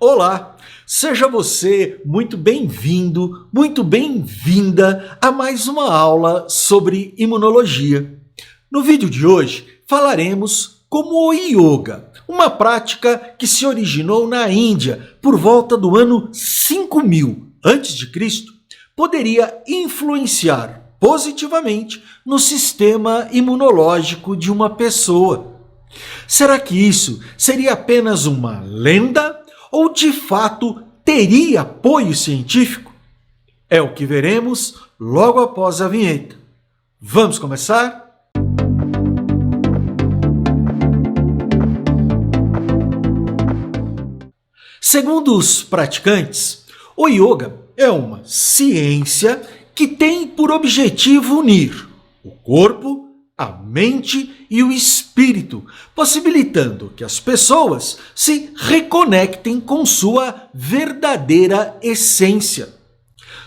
Olá, seja você muito bem-vindo, muito bem-vinda a mais uma aula sobre imunologia. No vídeo de hoje falaremos como o yoga, uma prática que se originou na Índia por volta do ano 5000 a.C., poderia influenciar positivamente no sistema imunológico de uma pessoa. Será que isso seria apenas uma lenda? Ou de fato teria apoio científico? É o que veremos logo após a vinheta. Vamos começar? Segundo os praticantes, o yoga é uma ciência que tem por objetivo unir o corpo, a mente e o espírito, possibilitando que as pessoas se reconectem com sua verdadeira essência.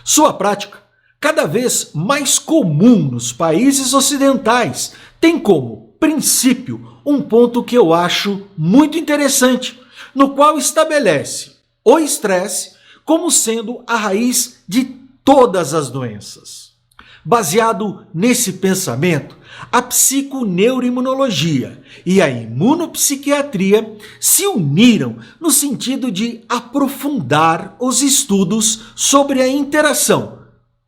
Sua prática, cada vez mais comum nos países ocidentais, tem como princípio um ponto que eu acho muito interessante, no qual estabelece o estresse como sendo a raiz de todas as doenças. Baseado nesse pensamento, a psiconeuroimunologia e a imunopsiquiatria se uniram no sentido de aprofundar os estudos sobre a interação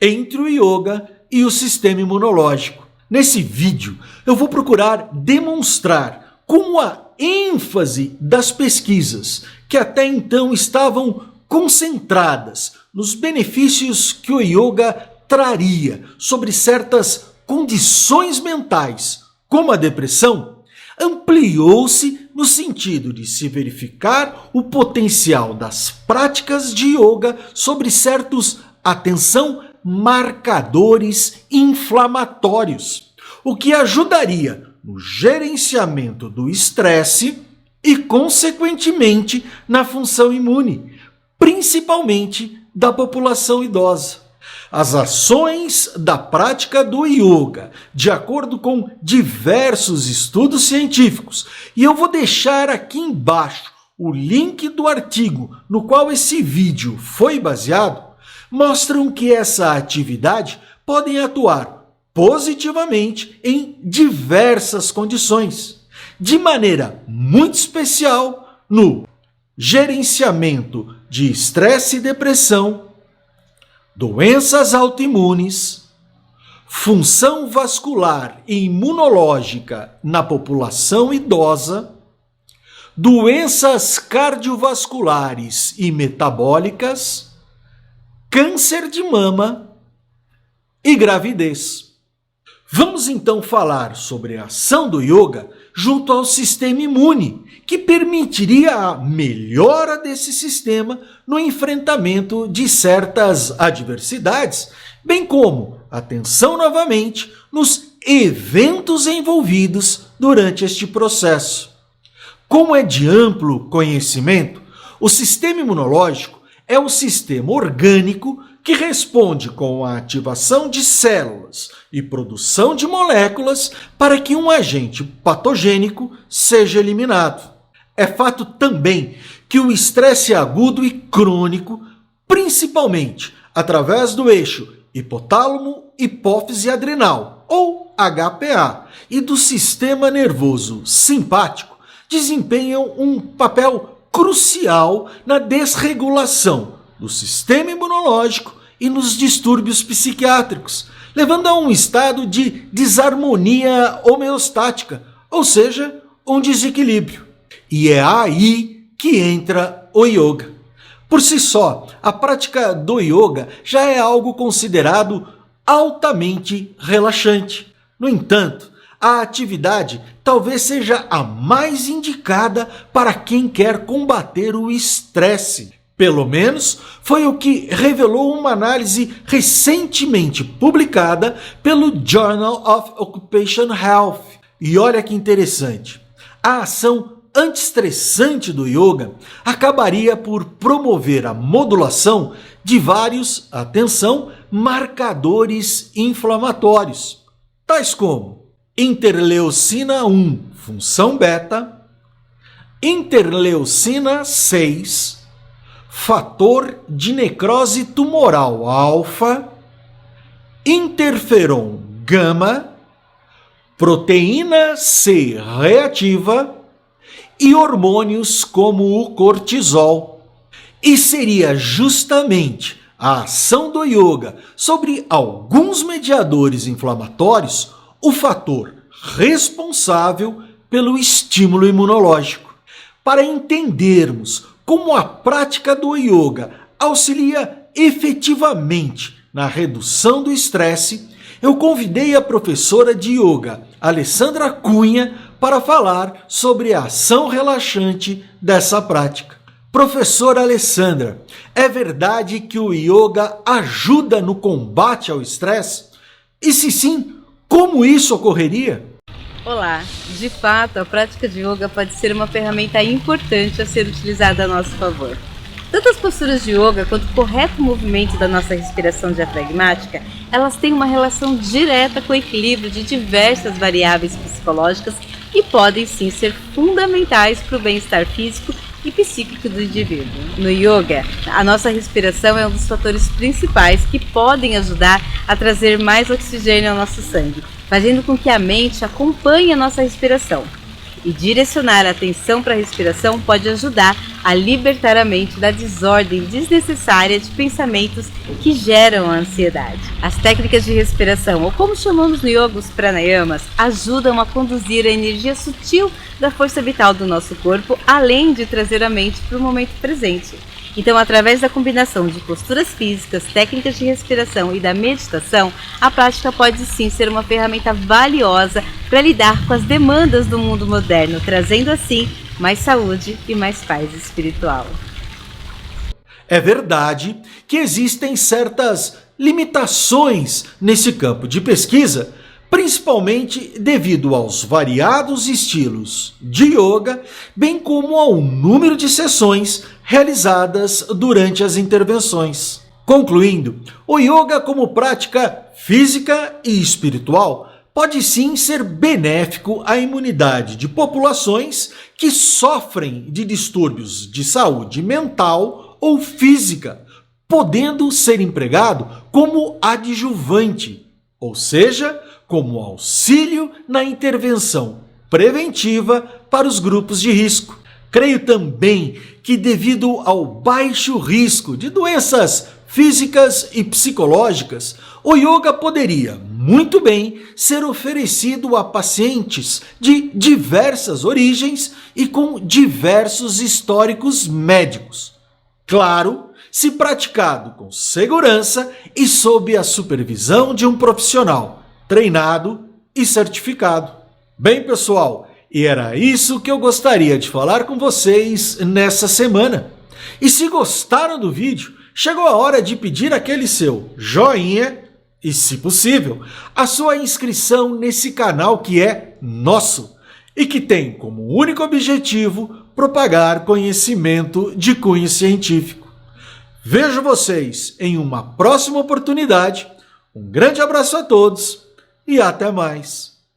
entre o yoga e o sistema imunológico. Nesse vídeo, eu vou procurar demonstrar como a ênfase das pesquisas, que até então estavam concentradas nos benefícios que o yoga traria sobre certas condições mentais, como a depressão, ampliou-se no sentido de se verificar o potencial das práticas de yoga sobre certos, atenção, marcadores inflamatórios, o que ajudaria no gerenciamento do estresse e, consequentemente, na função imune, principalmente da população idosa. As ações da prática do yoga, de acordo com diversos estudos científicos, e eu vou deixar aqui embaixo o link do artigo no qual esse vídeo foi baseado, mostram que essa atividade pode atuar positivamente em diversas condições, de maneira muito especial no gerenciamento de estresse e depressão, doenças autoimunes, função vascular e imunológica na população idosa, doenças cardiovasculares e metabólicas, câncer de mama e gravidez. Vamos então falar sobre a ação do yoga junto ao sistema imune, que permitiria a melhora desse sistema no enfrentamento de certas adversidades, bem como atenção novamente nos eventos envolvidos durante este processo. Como é de amplo conhecimento, o sistema imunológico é um sistema orgânico que responde com a ativação de células e produção de moléculas para que um agente patogênico seja eliminado. É fato também que o estresse agudo e crônico, principalmente através do eixo hipotálamo-hipófise adrenal, ou HPA, e do sistema nervoso simpático, desempenham um papel crucial na desregulação do sistema imunológico e nos distúrbios psiquiátricos, levando a um estado de desarmonia homeostática, ou seja, um desequilíbrio. E é aí que entra o yoga. Por si só, a prática do yoga já é algo considerado altamente relaxante. No entanto, a atividade talvez seja a mais indicada para quem quer combater o estresse. Pelo menos foi o que revelou uma análise recentemente publicada pelo Journal of Occupational Health. E olha que interessante, a ação antiestressante do yoga acabaria por promover a modulação de vários, atenção, marcadores inflamatórios, tais como interleucina 1, função beta, interleucina 6, fator de necrose tumoral alfa, interferon gama, proteína C reativa e hormônios como o cortisol. E seria justamente a ação do yoga sobre alguns mediadores inflamatórios o fator responsável pelo estímulo imunológico. Para entendermos como a prática do yoga auxilia efetivamente na redução do estresse, eu convidei a professora de yoga, Alessandra Cunha, para falar sobre a ação relaxante dessa prática. Professora Alessandra, é verdade que o yoga ajuda no combate ao estresse? E se sim, como isso ocorreria? Olá, de fato, a prática de yoga pode ser uma ferramenta importante a ser utilizada a nosso favor. Tanto as posturas de yoga quanto o correto movimento da nossa respiração diafragmática, elas têm uma relação direta com o equilíbrio de diversas variáveis psicológicas e podem sim ser fundamentais para o bem-estar físico e psíquico do indivíduo. No yoga, a nossa respiração é um dos fatores principais que podem ajudar a trazer mais oxigênio ao nosso sangue, fazendo com que a mente acompanhe a nossa respiração. E direcionar a atenção para a respiração pode ajudar a libertar a mente da desordem desnecessária de pensamentos que geram a ansiedade. As técnicas de respiração, ou como chamamos no yoga os pranayamas, ajudam a conduzir a energia sutil da força vital do nosso corpo, além de trazer a mente para o momento presente. Então, através da combinação de posturas físicas, técnicas de respiração e da meditação, a prática pode sim ser uma ferramenta valiosa para lidar com as demandas do mundo moderno, trazendo assim mais saúde e mais paz espiritual. É verdade que existem certas limitações nesse campo de pesquisa, principalmente devido aos variados estilos de yoga, bem como ao número de sessões realizadas durante as intervenções. Concluindo, o yoga como prática física e espiritual pode sim ser benéfico à imunidade de populações que sofrem de distúrbios de saúde mental ou física, podendo ser empregado como adjuvante, ou seja, como auxílio na intervenção preventiva para os grupos de risco. Creio também que, devido ao baixo risco de doenças físicas e psicológicas, o yoga poderia muito bem ser oferecido a pacientes de diversas origens e com diversos históricos médicos. Claro, se praticado com segurança e sob a supervisão de um profissional treinado e certificado. Bem, pessoal, e era isso que eu gostaria de falar com vocês nessa semana. E se gostaram do vídeo, chegou a hora de pedir aquele seu joinha e, se possível, a sua inscrição nesse canal que é nosso e que tem como único objetivo propagar conhecimento de cunho científico. Vejo vocês em uma próxima oportunidade. Um grande abraço a todos e até mais.